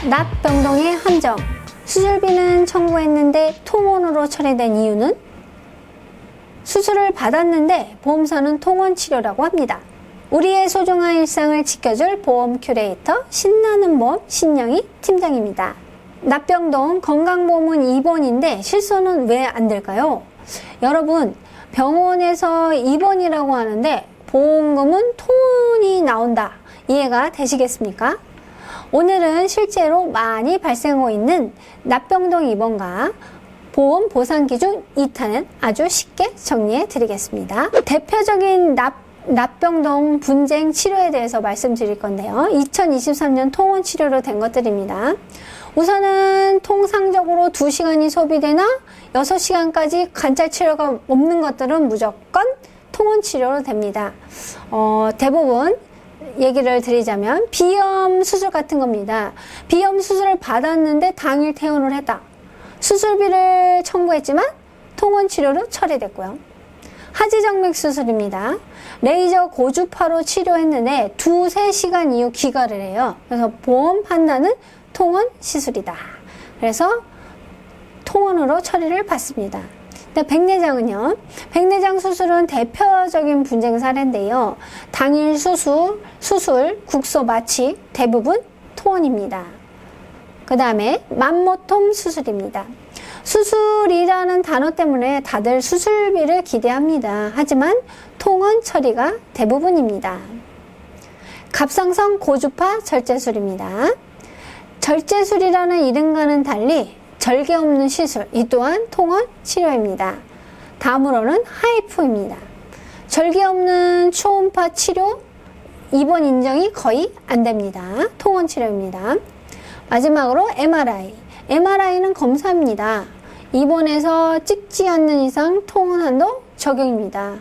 납병동의 함정. 수술비는 청구했는데 통원으로 처리된 이유는? 수술을 받았는데 보험사는 통원 치료라고 합니다. 우리의 소중한 일상을 지켜줄 보험 큐레이터 신나는 보험 신영희 팀장입니다. 납병동 건강보험은 입원인데 실손은 왜 안 될까요? 여러분, 병원에서 입원이라고 하는데 보험금은 통원이 나온다. 이해가 되시겠습니까? 오늘은 실제로 많이 발생하고 있는 납병동 입원과 보험 보상 기준 2탄은 아주 쉽게 정리해 드리겠습니다. 대표적인 납병동 분쟁 치료에 대해서 말씀드릴 건데요. 2023년 통원 치료로 된 것들입니다. 우선은 통상적으로 2시간이 소비되나 6시간까지 관찰 치료가 없는 것들은 무조건 통원 치료로 됩니다. 대부분 얘기를 드리자면 비염 수술 같은 겁니다. 비염 수술을 받았는데 당일 퇴원을 했다. 수술비를 청구했지만 통원 치료로 처리됐고요. 하지정맥 수술입니다. 레이저 고주파로 치료했는데 2-3시간 이후 귀가를 해요. 그래서 보험 판단은 통원 시술이다. 그래서 통원으로 처리를 받습니다. 백내장은요. 백내장 수술은 대표적인 분쟁 사례인데요. 당일 수술, 국소 마취 대부분 통원입니다. 그 다음에 만모톰 수술입니다. 수술이라는 단어 때문에 다들 수술비를 기대합니다. 하지만 통원 처리가 대부분입니다. 갑상선 고주파 절제술입니다. 절제술이라는 이름과는 달리 절개 없는 시술, 이 또한 통원 치료입니다. 다음으로는 하이프입니다. 절개 없는 초음파 치료, 입원 인정이 거의 안 됩니다. 통원 치료입니다. 마지막으로 MRI. MRI는 검사입니다. 입원해서 찍지 않는 이상 통원 한도 적용입니다.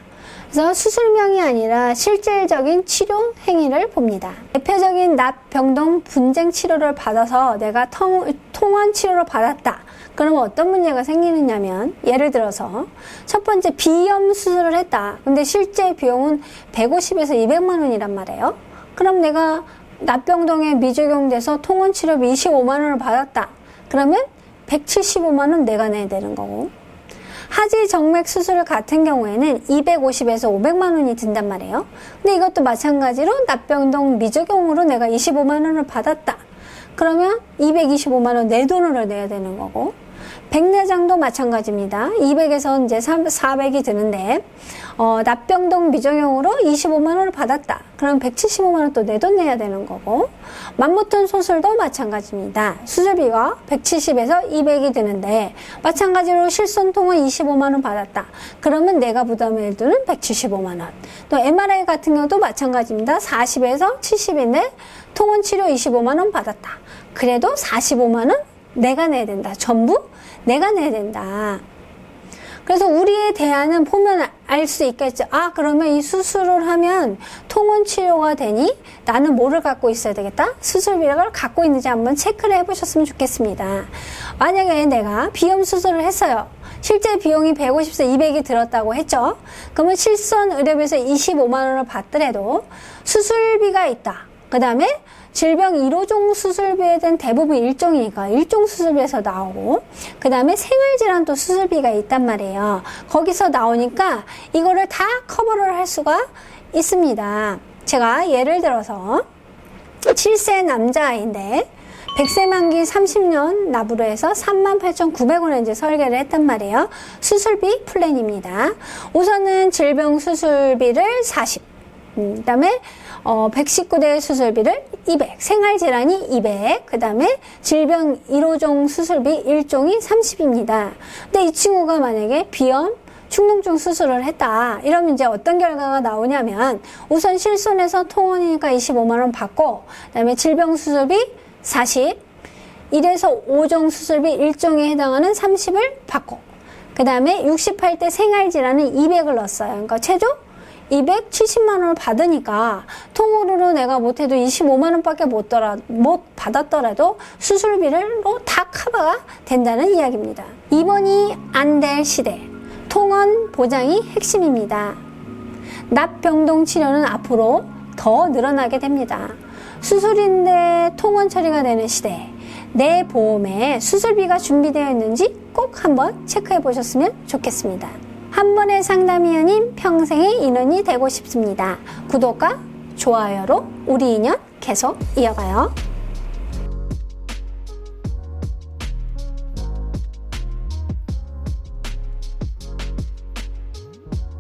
그래서 수술명이 아니라 실질적인 치료 행위를 봅니다. 대표적인 납병동 분쟁 치료를 받아서 내가 통원 치료를 받았다. 그러면 어떤 문제가 생기느냐면 예를 들어서 첫 번째 비염 수술을 했다. 근데 실제 비용은 150에서 200만 원이란 말이에요. 그럼 내가 납병동에 미적용돼서 통원 치료비 25만 원을 받았다. 그러면 175만 원 내가 내야 되는 거고, 하지 정맥 수술 같은 경우에는 250에서 500만 원이 든단 말이에요. 근데 이것도 마찬가지로 납병동 미적용으로 내가 25만 원을 받았다. 그러면 225만 원 내 돈으로 내야 되는 거고, 백내장도 마찬가지입니다. 200에서 이제 400이 드는데, 납병동 미적용으로 25만 원을 받았다. 그럼 175만 원 또 내 돈 내야 되는 거고, 만모톤 수술도 마찬가지입니다. 수술비가 170에서 200이 드는데, 마찬가지로 실손통은 25만 원 받았다. 그러면 내가 부담해야 되는 175만 원. 또 MRI 같은 경우도 마찬가지입니다. 40에서 70인데, 통원 치료 25만 원 받았다. 그래도 45만 원 내가 내야 된다. 전부 내가 내야 된다. 그래서 우리의 대안은 보면 알 수 있겠죠. 아, 그러면 이 수술을 하면 통원 치료가 되니 나는 뭐를 갖고 있어야 되겠다? 수술비를 갖고 있는지 한번 체크를 해보셨으면 좋겠습니다. 만약에 내가 비염 수술을 했어요. 실제 비용이 150에서 200이 들었다고 했죠. 그러면 실손 의료비에서 25만 원을 받더라도 수술비가 있다. 그 다음에 질병 1호종 수술비에 대한 대부분 일종이니까 일종 수술비에서 나오고, 그 다음에 생활질환 또 수술비가 있단 말이에요. 거기서 나오니까 이거를 다 커버를 할 수가 있습니다. 제가 예를 들어서 7세 남자아이인데 100세 만기 30년 납으로 해서 38,900원에 이제 설계를 했단 말이에요. 수술비 플랜입니다. 우선은 질병 수술비를 40, 그 다음에 119대 수술비를 200, 생활질환이 200, 그 다음에 질병 1호종 수술비 1종이 30입니다. 근데 이 친구가 만약에 비염, 충농증 수술을 했다. 이러면 이제 어떤 결과가 나오냐면, 우선 실손해서 통원이니까 25만 원 받고, 그 다음에 질병 수술비 40, 1에서 5종 수술비 1종에 해당하는 30을 받고, 그 다음에 68대 생활질환은 200을 넣었어요. 그러니까 최종 270만 원을 받으니까 통으로 내가 못해도 25만 원밖에 못 받았더라도 수술비로 다 커버가 된다는 이야기입니다. 입원이 안 될 시대, 통원 보장이 핵심입니다. 납병동 치료는 앞으로 더 늘어나게 됩니다. 수술인데 통원 처리가 되는 시대, 내 보험에 수술비가 준비되어 있는지 꼭 한번 체크해 보셨으면 좋겠습니다. 한 번의 상담이 아닌 평생의 인연이 되고 싶습니다. 구독과 좋아요로 우리 인연 계속 이어가요.